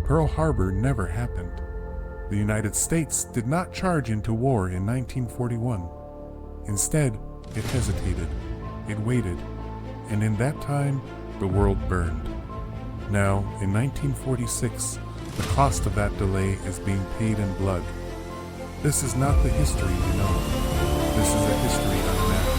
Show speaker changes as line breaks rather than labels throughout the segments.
Pearl Harbor never happened. The United States did not charge into war in 1941. Instead, it hesitated, it waited, and in that time, the world burned. Now, in 1946, the cost of that delay is being paid in blood. This is not the history we know. This is a history unmapped.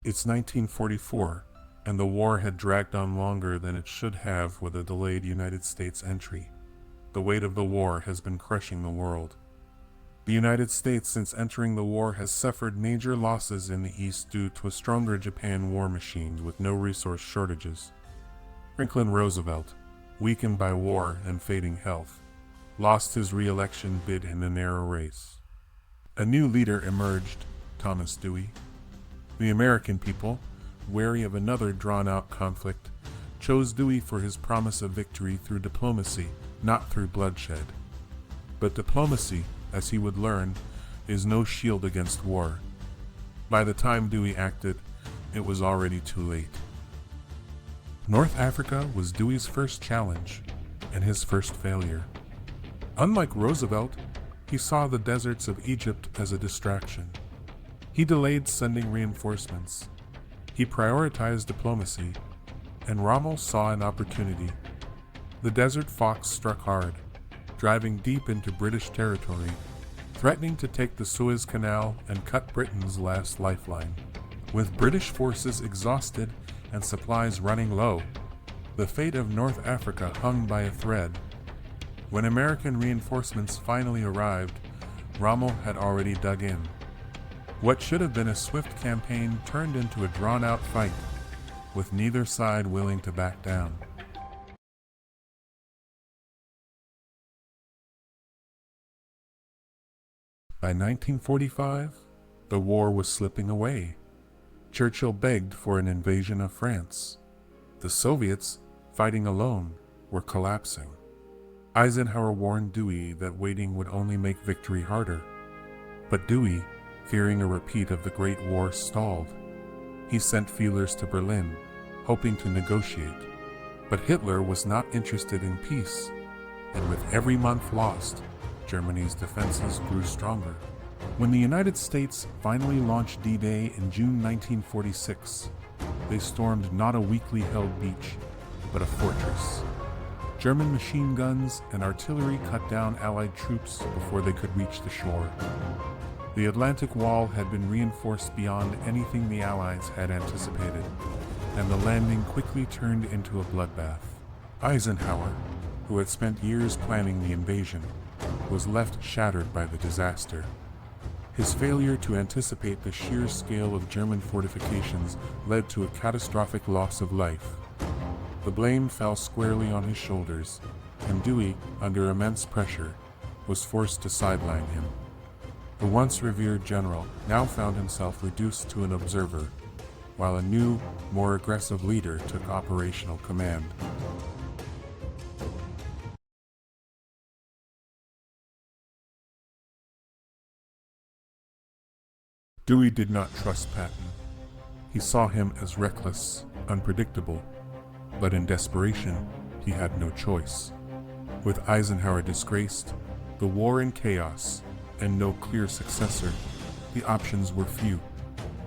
It's 1944, and the war had dragged on longer than it should have with a delayed United States entry. The weight of the war has been crushing the world. The United States, since entering the war, has suffered major losses in the East due to a stronger Japan war machine with no resource shortages. Franklin Roosevelt, weakened by war and fading health, lost his re-election bid in a narrow race. A new leader emerged, Thomas Dewey. The American people, wary of another drawn-out conflict, chose Dewey for his promise of victory through diplomacy, not through bloodshed. But diplomacy, as he would learn, is no shield against war. By the time Dewey acted, it was already too late. North Africa was Dewey's first challenge, and his first failure. Unlike Roosevelt, he saw the deserts of Egypt as a distraction. He delayed sending reinforcements. He prioritized diplomacy, and Rommel saw an opportunity. The Desert Fox struck hard, driving deep into British territory, threatening to take the Suez Canal and cut Britain's last lifeline. With British forces exhausted and supplies running low, the fate of North Africa hung by a thread. When American reinforcements finally arrived, Rommel had already dug in. What should have been a swift campaign turned into a drawn-out fight, with neither side willing to back down. By 1945, the war was slipping away. Churchill begged for an invasion of France. The Soviets, fighting alone, were collapsing. Eisenhower warned Dewey that waiting would only make victory harder. But Dewey, fearing a repeat of the Great War, stalled. He sent feelers to Berlin, hoping to negotiate. But Hitler was not interested in peace, and with every month lost, Germany's defenses grew stronger. When the United States finally launched D-Day in June 1946, they stormed not a weakly held beach, but a fortress. German machine guns and artillery cut down Allied troops before they could reach the shore. The Atlantic Wall had been reinforced beyond anything the Allies had anticipated, and the landing quickly turned into a bloodbath. Eisenhower, who had spent years planning the invasion, was left shattered by the disaster. His failure to anticipate the sheer scale of German fortifications led to a catastrophic loss of life. The blame fell squarely on his shoulders, and Dewey, under immense pressure, was forced to sideline him. The once revered general now found himself reduced to an observer, while a new, more aggressive leader took operational command. Dewey did not trust Patton. He saw him as reckless, unpredictable, but in desperation, he had no choice. With Eisenhower disgraced, The war in chaos, and no clear successor. The options were few.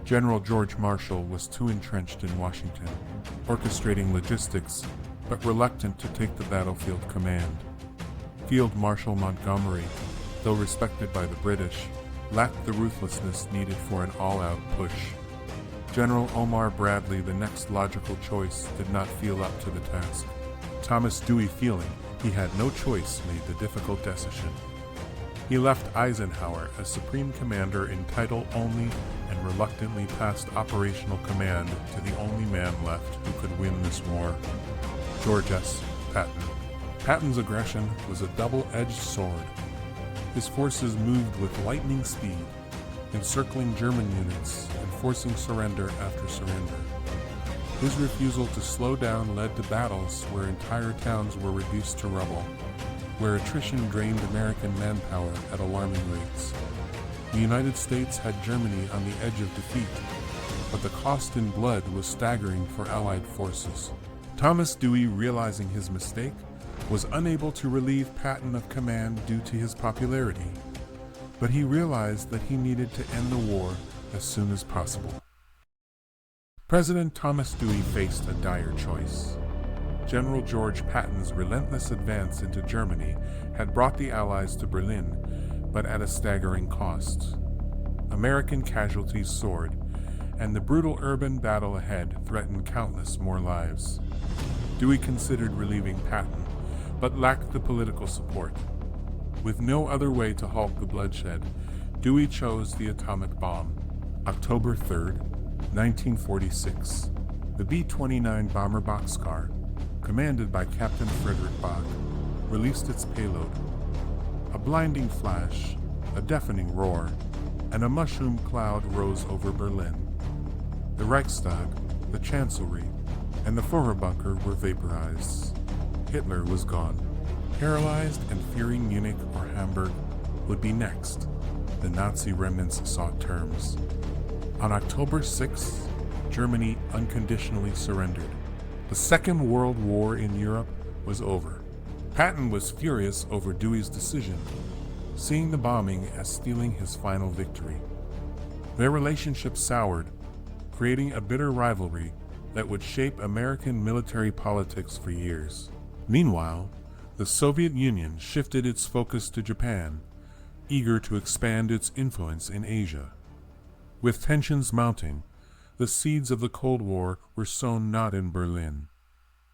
General George Marshall was too entrenched in Washington, orchestrating logistics, but reluctant to take the battlefield command. Field Marshal Montgomery, though respected by the British, lacked the ruthlessness needed for an all-out push. General Omar Bradley, the next logical choice, did not feel up to the task. Thomas Dewey, feeling he had no choice, made the difficult decision. He left Eisenhower as Supreme Commander in title only and reluctantly passed operational command to the only man left who could win this war, George S. Patton. Patton's aggression was a double-edged sword. His forces moved with lightning speed, encircling German units and forcing surrender after surrender. His refusal to slow down led to battles where entire towns were reduced to rubble, where attrition drained American manpower at alarming rates. The United States had Germany on the edge of defeat, but the cost in blood was staggering for Allied forces. Thomas Dewey, realizing his mistake, was unable to relieve Patton of command due to his popularity, but he realized that he needed to end the war as soon as possible. President Thomas Dewey faced a dire choice. General George Patton's relentless advance into Germany had brought the Allies to Berlin, but at a staggering cost. American casualties soared, and the brutal urban battle ahead threatened countless more lives. Dewey considered relieving Patton, but lacked the political support. With no other way to halt the bloodshed, Dewey chose the atomic bomb. October 3, 1946, the B-29 bomber boxcar, commanded by Captain Frederick Bach, released its payload. A blinding flash, a deafening roar, and a mushroom cloud rose over Berlin. The Reichstag, the Chancellery, and the Führerbunker were vaporized. Hitler was gone. Paralyzed and fearing Munich or Hamburg would be next. The Nazi remnants sought terms. On October 6th, Germany unconditionally surrendered. The Second World War in Europe was over. Patton was furious over Dewey's decision, seeing the bombing as stealing his final victory. Their relationship soured, creating a bitter rivalry that would shape American military politics for years. Meanwhile, the Soviet Union shifted its focus to Japan, eager to expand its influence in Asia. With tensions mounting, the seeds of the Cold War were sown not in Berlin,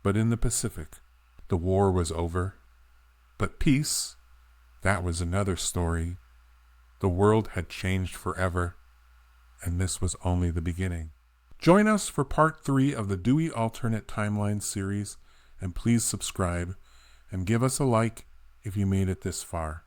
but in the Pacific. The war was over. But peace, that was another story. The world had changed forever, and this was only the beginning. Join us for part 3 of the Dewey Alternate Timeline series, and please subscribe and give us a like if you made it this far.